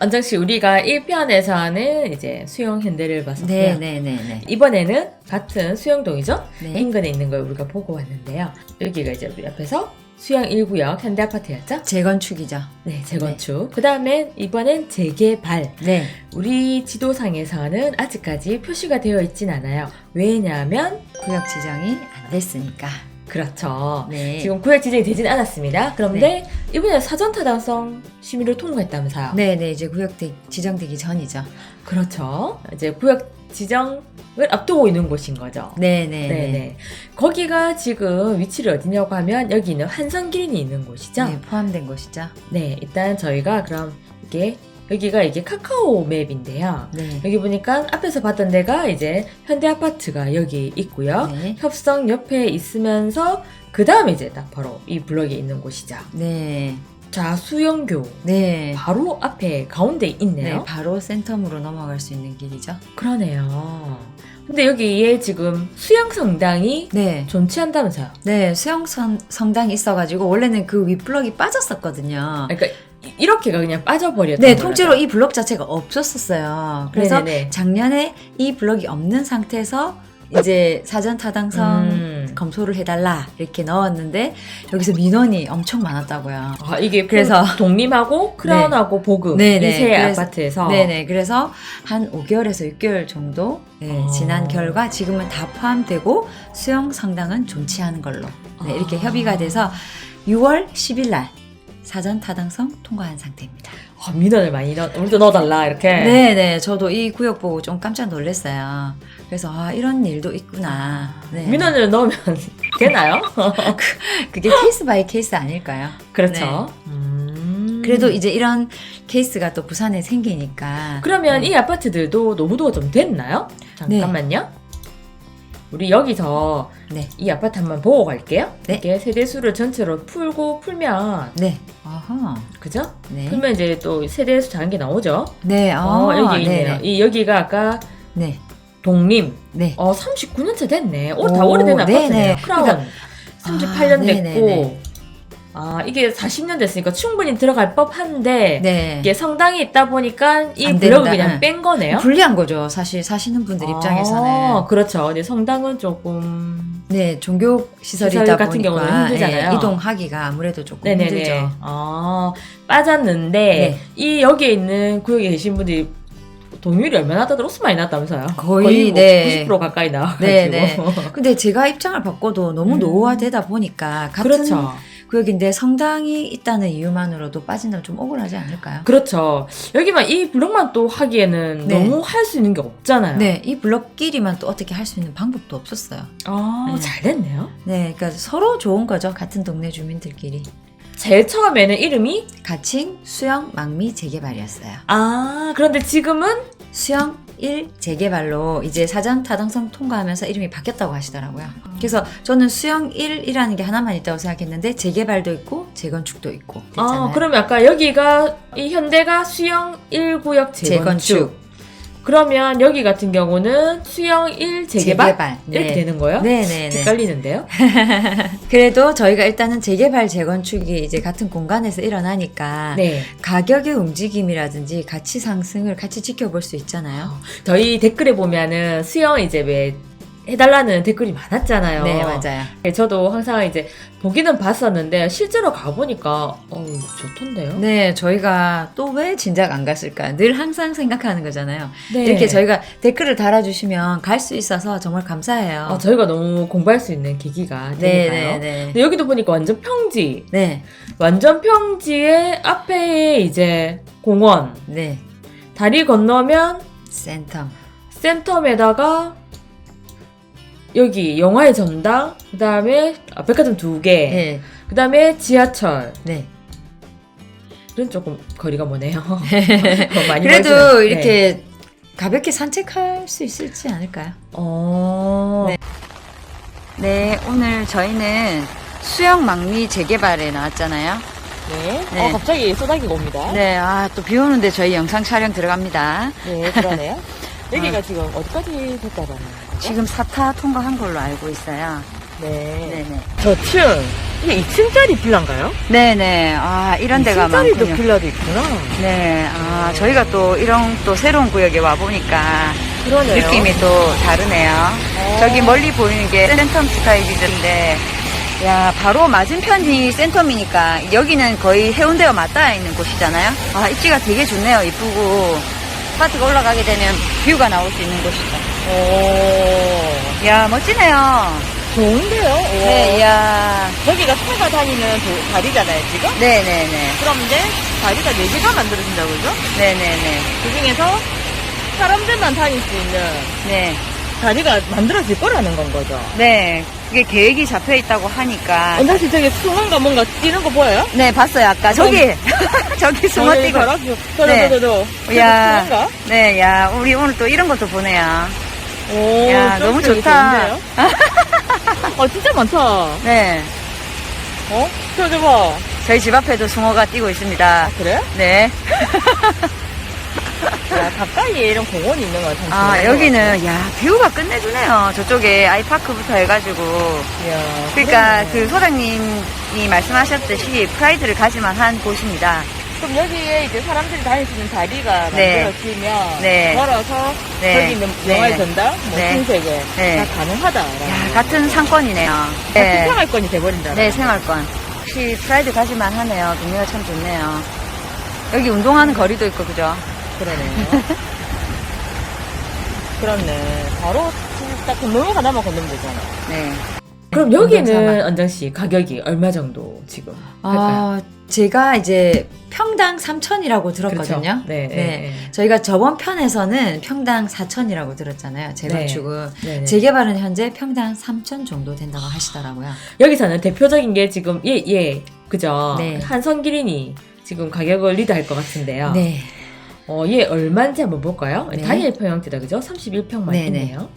언정씨 우리가 1편에서는 이제 수영 현대를 봤었고요. 네네네네. 이번에는 같은 수영동이죠? 네. 인근에 있는 걸 우리가 보고 왔는데요. 여기가 이제 우리 앞에서 수영 1구역 현대 아파트였죠? 재건축이죠. 네, 재건축. 그 다음에 이번엔 재개발. 네. 우리 지도상에서는 아직까지 표시가 되어 있진 않아요. 왜냐하면 구역 지정이 안 됐으니까. 그렇죠. 네. 지금 구역 지정이 되진 않았습니다. 그런데 이번에 사전 타당성 심의를 통과했다면서요. 네네. 이제 구역 지정되기 전이죠. 그렇죠. 이제 구역 지정을 앞두고 있는 곳인 거죠. 네네네. 네네. 거기가 지금 위치를 어디냐고 하면 여기 있는 한성길이 있는 곳이죠. 네, 포함된 곳이죠. 네, 일단 저희가 그럼 여기가 이게 카카오 맵인데요. 네. 여기 보니까 앞에서 봤던 데가 이제 현대 아파트가 여기 있고요. 네. 협성 옆에 있으면서 그 다음에 이제 딱 바로 이 블럭에 있는 곳이죠. 네. 자, 수영교 네. 바로 앞에 가운데 있네요. 네, 바로 센텀으로 넘어갈 수 있는 길이죠. 그러네요. 근데 여기에 지금 수영 성당이 네. 존치한다면서요. 네, 수영 성당이 있어가지고 원래는 그 윗블럭이 빠졌었거든요. 그러니까 이렇게가 그냥 빠져버렸던 네, 거라서. 통째로 이 블럭 자체가 없었었어요. 그래서 네네네. 작년에 이 블럭이 없는 상태에서 이제 사전 타당성 검토를 해달라 이렇게 넣었는데 여기서 민원이 엄청 많았다고요. 아, 이게 그래서 독립하고 크라운하고 보급 네네. 이 세 그래서- 아파트에서 네네. 그래서 한 5개월에서 6개월 정도 지난 결과 지금은 다 포함되고 수영 성당은 존치하는 걸로 이렇게 협의가 돼서 6월 10일 날 사전 타당성 통과한 상태입니다. 아, 민원을 많이 우리도 넣어달라 이렇게. 네네. 저도 이 구역 보고 좀 깜짝 놀랐어요. 그래서 이런 일도 있구나. 네. 민원을 넣으면 되나요? 그게 케이스 바이 케이스 아닐까요? 그렇죠. 그래도 이제 이런 케이스가 또 부산에 생기니까. 그러면 이 아파트들도 노후도가 좀 됐나요? 잠깐만요. 우리 여기서 네. 이 아파트 한번 보고 갈게요. 네. 이게 세대수를 전체로 풀면 네. 아하. 그죠? 네. 풀면 이제 또 세대수 작은 게 나오죠. 네. 여기 있네요. 여기가 아까 네. 독림. 네. 39년차 됐네. 다 오, 오래된 네네. 아파트네요. 크라운. 그러니까- 38년 됐고. 네네네. 이게 40년 됐으니까 충분히 들어갈 법한데 네. 이게 성당이 있다 보니까 이 안 블럭을 된다. 그냥 뺀 거네요. 불리한 거죠. 사실 사시는 분들 입장에서는. 그렇죠. 근데 성당은 조금 네, 종교 시설 시설이다 같은 보니까 경우는 힘들잖아요. 이동하기가 아무래도 조금 네네네. 힘들죠. 빠졌는데 네. 이 여기에 있는 구역에 계신 분들이 동률이 얼마나 나다더라? 엄청 많이 났다면서요? 거의, 뭐 네. 90% 가까이 나와가지고. 네. 근데 제가 입장을 바꿔도 너무 노후화되다 보니까 같은 그렇죠. 구역인데 성당이 있다는 이유만으로도 빠진다면 좀 억울하지 않을까요? 그렇죠. 여기만 이 블럭만 또 하기에는 네. 너무 할 수 있는 게 없잖아요. 네, 이 블럭끼리만 또 어떻게 할 수 있는 방법도 없었어요. 네. 잘 됐네요. 네, 그러니까 서로 좋은 거죠. 같은 동네 주민들끼리. 제일 처음에는 이름이 가칭 수영 망미 재개발이었어요. 그런데 지금은 수영 1 재개발로 이제 사전 타당성 통과하면서 이름이 바뀌었다고 하시더라고요. 그래서 저는 수영 1이라는 게 하나만 있다고 생각했는데 재개발도 있고 재건축도 있고 됐잖아요. 그러면 아까 여기가 이 현대가 수영 1구역 재건축. 그러면 여기 같은 경우는 수영 1 재개발? 이렇게 네. 되는 거예요? 네네네. 헷갈리는데요? 그래도 저희가 일단은 재개발 재건축이 이제 같은 공간에서 일어나니까 네. 가격의 움직임이라든지 가치 상승을 같이 지켜볼 수 있잖아요. 저희 댓글에 보면은 수영 이제 왜 해달라는 댓글이 많았잖아요. 네, 맞아요. 저도 항상 이제 보기는 봤었는데 실제로 가보니까 좋던데요? 네, 저희가 또 왜 진작 안 갔을까? 늘 항상 생각하는 거잖아요. 네. 이렇게 저희가 댓글을 달아주시면 갈 수 있어서 정말 감사해요. 저희가 너무 공부할 수 있는 계기가 네, 되니까요. 네, 근데 여기도 보니까 완전 평지. 네, 완전 평지에 앞에 이제 공원. 네. 다리 건너면 센텀. 센텀에다가 여기 영화의 전당, 그 다음에 백화점 2개, 네, 그 다음에 지하철. 네. 는 조금 거리가 머네요. 많이 그래도 멀지는- 이렇게 가볍게 산책할 수 있을지 않을까요? 네. 네, 오늘 저희는 수영 망미 재개발에 나왔잖아요. 네. 네. 갑자기 쏟아기가 옵니다. 네, 또 비 오는데 저희 영상 촬영 들어갑니다. 네, 그러네요. 여기가 지금 어디까지 됐다고 하나요? 지금 4타 통과한 걸로 알고 있어요. 네. 네네. 저층 이게 2층짜리 빌라인가요? 네네. 아, 이런 데가 2층짜리도 많군요. 빌라도 있구나. 네. 아, 저희가 또 이런 또 새로운 구역에 와보니까 그러네요. 느낌이 또 다르네요. 저기 멀리 보이는 게 센텀 스카이비즈인데, 야, 바로 맞은편이 센텀이니까 여기는 거의 해운대와 맞닿아 있는 곳이잖아요. 아, 입지가 되게 좋네요. 이쁘고. 아파트가 올라가게 되면 뷰가 나올 수 있는 곳이죠. 오. 야, 멋지네요. 좋은데요? 오. 네, 이야. 여기가 차가 다니는 다리잖아요, 지금? 네네네. 그런데 다리가 4개가 만들어진다고 그러죠? 네네네. 그 중에서 사람들만 다닐 수 있는 네. 다리가 만들어질 거라는 건 거죠. 네. 그게 계획이 잡혀 있다고 하니까. 언다씨 저기 숭어인가 뭔가 뛰는 거 보여요? 네, 봤어요, 아까. 저기. 저기 숭어 뛰고. 네. 야. 숭어인가? 네, 야, 우리 오늘 또 이런 것도 보네요. 오, 야, 너무 좋다. 진짜 많다. 네. 저기 봐. 저희 집 앞에도 숭어가 뛰고 있습니다. 그래? 네. 야, 가까이에 이런 공원이 있는 거 같아. 아, 여기는, 야, 뷰가 끝내주네요. 저쪽에 아이파크부터 해가지고. 이야, 그러니까 그러네. 그 소장님이 말씀하셨듯이 프라이드를 가지만 한 곳입니다. 그럼 여기에 이제 사람들이 다닐 수 있는 다리가 네. 만들어지면 네. 걸어서 네. 저기 있는 영화의 네. 전당, 뭐 네. 신세계 네. 다 가능하다. 야, 같은 상권이네요. 네. 생활권이 돼버린다. 네, 생활권. 혹시 프라이드 가지만 하네요. 동네가 참 좋네요. 여기 운동하는 거리도 있고, 그죠? 그러네요. 그렇네. 바로 진짜 건너면 하나만 건너면 되잖아. 네. 그럼 여기는 여기는 언정씨 가격이 얼마 정도 지금 할까요? 제가 이제 평당 3,000이라고 들었거든요. 그렇죠. 네, 네. 저희가 저번 편에서는 평당 4,000이라고 들었잖아요. 재건축은. 네. 재개발은 현재 평당 3,000 정도 된다고 하시더라고요. 여기서는 대표적인 게 지금 그죠? 네. 한성기린이 지금 가격을 리드할 것 같은데요. 네. 얘 얼마인지 한번 볼까요? 네. 단일 평형대다 그죠? 31평 네네. 맞네요.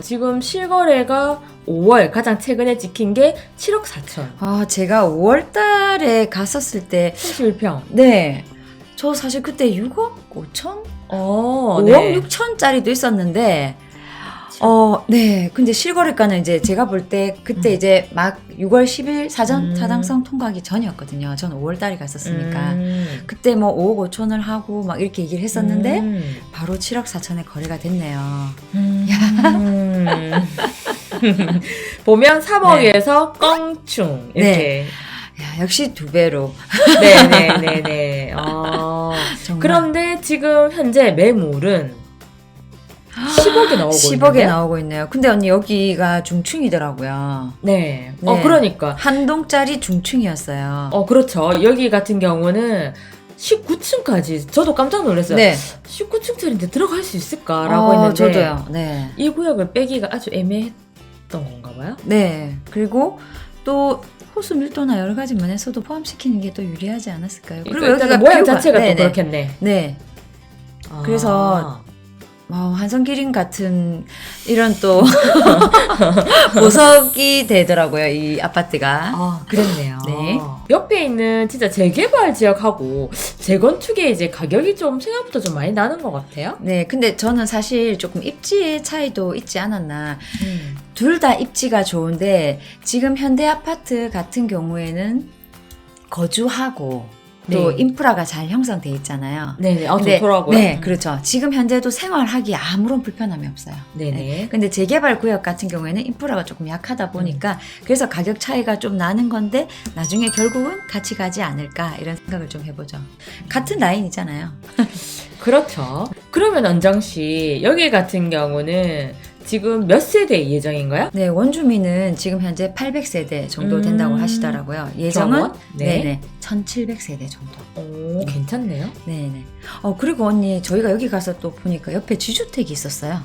지금 실거래가 5월 가장 최근에 찍힌 게 7억 4천. 제가 5월 달에 갔었을 때 31평. 네. 저 사실 그때 6억 5천? 5억 네. 6천짜리도 있었는데 네. 근데 실거래가는 이제 제가 볼 때 그때 이제 막 6월 10일 사당성 통과하기 전이었거든요. 저는 5월 달에 갔었으니까. 그때 뭐 5억 5천을 하고 막 이렇게 얘기를 했었는데 바로 7억 4천에 거래가 됐네요. 보면 3억에서 껑충 이렇게. 야, 역시 2배로. 네네네네. 정말. 그런데 지금 현재 매물은 10억이 나오고 10억에 있는데요? 나오고 있네요. 근데 언니 여기가 중층이더라고요. 네. 네. 그러니까. 한 동짜리 중층이었어요. 그렇죠. 여기 같은 경우는 19층까지 저도 깜짝 놀랐어요. 네. 19층짜리인데 들어갈 수 있을까라고 했는데 저도요. 네. 이 구역을 빼기가 아주 애매했던 건가 봐요. 네. 그리고 또 호수 밀도나 여러 가지 면에서도 포함시키는 게 또 유리하지 않았을까요? 그리고 여기가 모양 자체가 네네. 또 그렇겠네. 네. 그래서 한성기린 같은 이런 또 보석이 되더라고요, 이 아파트가. 그랬네요. 네. 옆에 있는 진짜 재개발 지역하고 재건축의 이제 가격이 좀 생각보다 좀 많이 나는 것 같아요. 네, 근데 저는 사실 조금 입지의 차이도 있지 않았나. 둘 다 입지가 좋은데 지금 현대 아파트 같은 경우에는 거주하고 또 네. 인프라가 잘 형성돼 있잖아요. 네네. 근데, 좋더라고요. 네, 그렇죠. 지금 현재도 생활하기에 아무런 불편함이 없어요. 네네. 근데 재개발 구역 같은 경우에는 인프라가 조금 약하다 보니까 그래서 가격 차이가 좀 나는 건데 나중에 결국은 같이 가지 않을까 이런 생각을 좀 해보죠. 같은 라인이잖아요. 그렇죠. 그러면 언정 씨 여기 같은 경우는 지금 몇 세대 예정인가요? 네, 원주민은 지금 현재 800세대 정도 된다고 하시더라고요. 예정은 정원? 네. 네네 1700세대 정도. 오, 괜찮네요. 네네. 그리고 언니 저희가 여기 가서 또 보니까 옆에 지주택이 있었어요.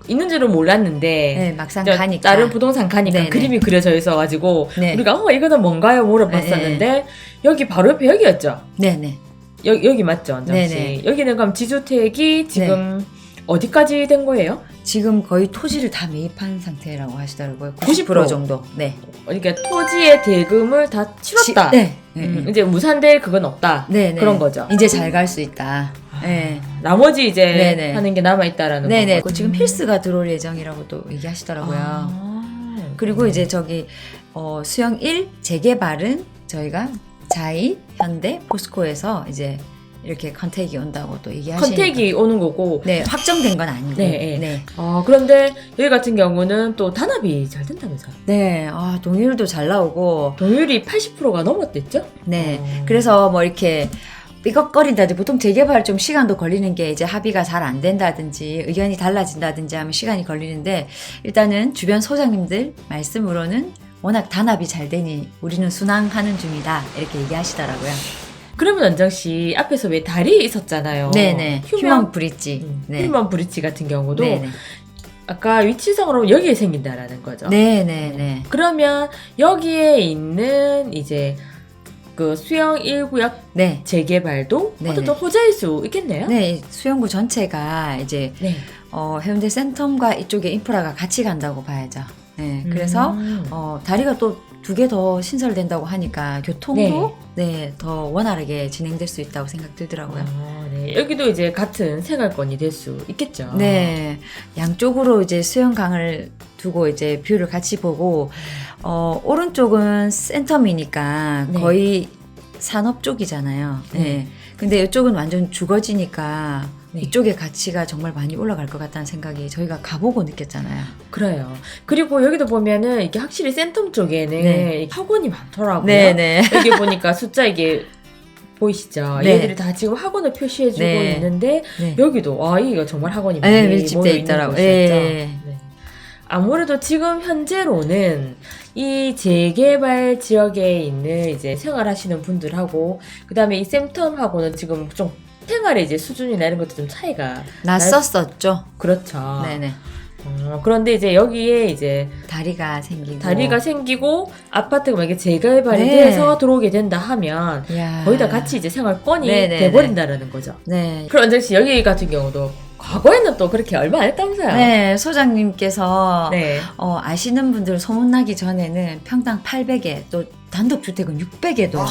있는 줄은 몰랐는데 네, 막상 저 가니까. 다른 부동산 가니까 네네. 그림이 그려져 있어가지고 네. 우리가 이거는 뭔가요? 물어봤었는데 여기 바로 옆에 여기였죠? 네네. 여기 맞죠, 언정 씨? 네네. 여기는 그럼 지주택이 지금 어디까지 된 거예요? 지금 거의 토지를 다 매입한 상태라고 하시더라고요. 90% 90% 정도. 네. 그러니까 토지의 대금을 다 치렀다. 네. 이제 무산될 그건 없다. 네, 네. 그런 거죠. 이제 잘 갈 수 있다. 네. 나머지 이제 네네. 하는 게 남아 있다라는 네네. 거. 지금 필스가 들어올 예정이라고 또 얘기하시더라고요. 그리고 이제 저기 수영 1 재개발은 저희가 자이, 현대, 포스코에서 이제 이렇게 컨택이 온다고 또 얘기하시니까. 컨택이 오는 거고. 네, 확정된 건 아니고. 네. 네. 그런데 여기 같은 경우는 또 단합이 잘 된다면서요? 네, 동률도 잘 나오고. 동률이 80%가 넘었댔죠? 네. 그래서 뭐 이렇게 삐걱거린다든지 보통 재개발 좀 시간도 걸리는 게 이제 합의가 잘 안 된다든지 의견이 달라진다든지 하면 시간이 걸리는데 일단은 주변 소장님들 말씀으로는 워낙 단합이 잘 되니 우리는 순항하는 중이다 이렇게 얘기하시더라고요. 그러면 원정씨 앞에서 왜 다리 있었잖아요. 네네. 휴먼 브릿지. 네. 휴먼 브릿지 같은 경우도 네네. 아까 위치상으로 여기에 생긴다라는 거죠. 네네네. 그러면 여기에 있는 이제 그 수영 1구역 네. 재개발도 네네. 어떤 호재일 수 있겠네요. 네, 수영구 전체가 이제 네. 해운대 센텀과 이쪽에 인프라가 같이 간다고 봐야죠. 네, 그래서 다리가 또 2개 더 신설된다고 하니까 교통도 더 원활하게 진행될 수 있다고 생각 들더라고요. 네. 여기도 이제 같은 생활권이 될 수 있겠죠. 네, 양쪽으로 이제 수영강을 두고 이제 뷰를 같이 보고 오른쪽은 센텀이니까 네. 거의 산업 쪽이잖아요. 네. 근데 이쪽은 완전 주거지니까 네. 이쪽의 가치가 정말 많이 올라갈 것 같다는 생각이 저희가 가보고 느꼈잖아요. 그래요. 그리고 여기도 보면은 이게 확실히 센텀 쪽에는 네. 학원이 많더라고요. 네네. 여기 보니까 숫자 이게 보이시죠? 네. 얘들이 다 지금 학원을 표시해주고 네. 있는데 네. 여기도 이거 정말 학원이 많이 네, 밀집돼 모여 있는 있더라고요. 곳이었죠. 네. 네. 아무래도 지금 현재로는 이 재개발 지역에 있는 이제 생활하시는 분들하고 그다음에 이 센텀하고는 지금 좀 생활의 이제 수준이나 이런 것도 좀 차이가 났었었죠. 그렇죠. 네네. 그런데 이제 여기에 이제 다리가 생기고 아파트가 만약에 재개발이 네. 돼서 들어오게 된다 하면 이야. 거의 다 같이 이제 생활권이 네네네. 돼버린다라는 거죠. 네. 그럼 원정씨 여기 같은 경우도 과거에는 또 그렇게 얼마 안 했다면서요? 네, 소장님께서 네. 아시는 분들 소문나기 전에는 평당 800에 또 단독주택은 600에도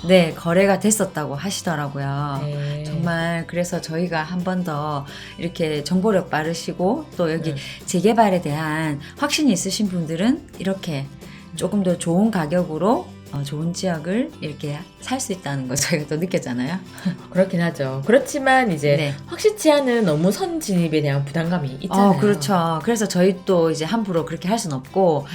네, 거래가 됐었다고 하시더라고요. 네. 정말 그래서 저희가 한 번 더 이렇게 정보력 빠르시고 또 여기 네. 재개발에 대한 확신이 있으신 분들은 이렇게 조금 더 좋은 가격으로 좋은 지역을 이렇게 살 수 있다는 걸 저희가 또 느꼈잖아요. 그렇긴 하죠. 그렇지만 이제 네. 확실치 않은 너무 선 진입에 대한 부담감이 있잖아요. 그렇죠. 그래서 저희 또 이제 함부로 그렇게 할 수는 없고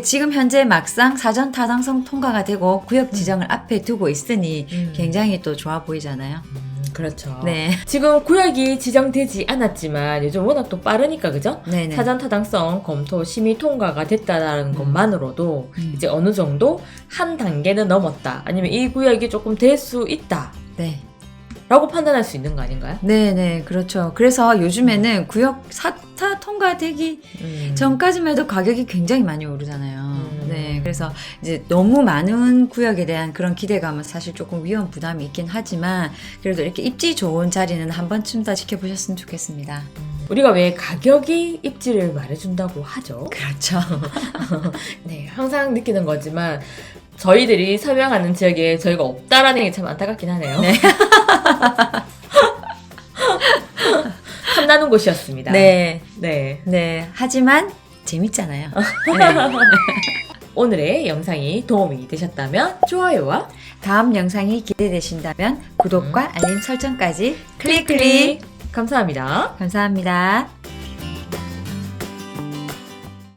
지금 현재 막상 사전 타당성 통과가 되고 구역 지정을 앞에 두고 있으니 굉장히 또 좋아 보이잖아요. 그렇죠. 네. 지금 구역이 지정되지 않았지만 요즘 워낙 또 빠르니까 그죠? 네네. 사전 타당성 검토 심의 통과가 됐다는 것만으로도 이제 어느 정도 한 단계는 넘었다. 아니면 이 구역이 조금 될 수 있다. 네. 라고 판단할 수 있는 거 아닌가요? 네네, 그렇죠. 그래서 요즘에는 구역 사타 통과되기 전까지만 해도 가격이 굉장히 많이 오르잖아요. 네, 그래서 이제 너무 많은 구역에 대한 그런 기대감은 사실 조금 위험 부담이 있긴 하지만 그래도 이렇게 입지 좋은 자리는 한 번쯤 더 지켜보셨으면 좋겠습니다. 우리가 왜 가격이 입지를 말해준다고 하죠? 그렇죠. 네, 항상 느끼는 거지만 저희들이 설명하는 지역에 저희가 없다라는 게 참 안타깝긴 하네요. 네. 탐나는 곳이었습니다. 네. 네. 네. 하지만 재밌잖아요. 네. 오늘의 영상이 도움이 되셨다면 좋아요와 다음 영상이 기대되신다면 구독과 알림 설정까지 클릭 클릭. 감사합니다. 감사합니다.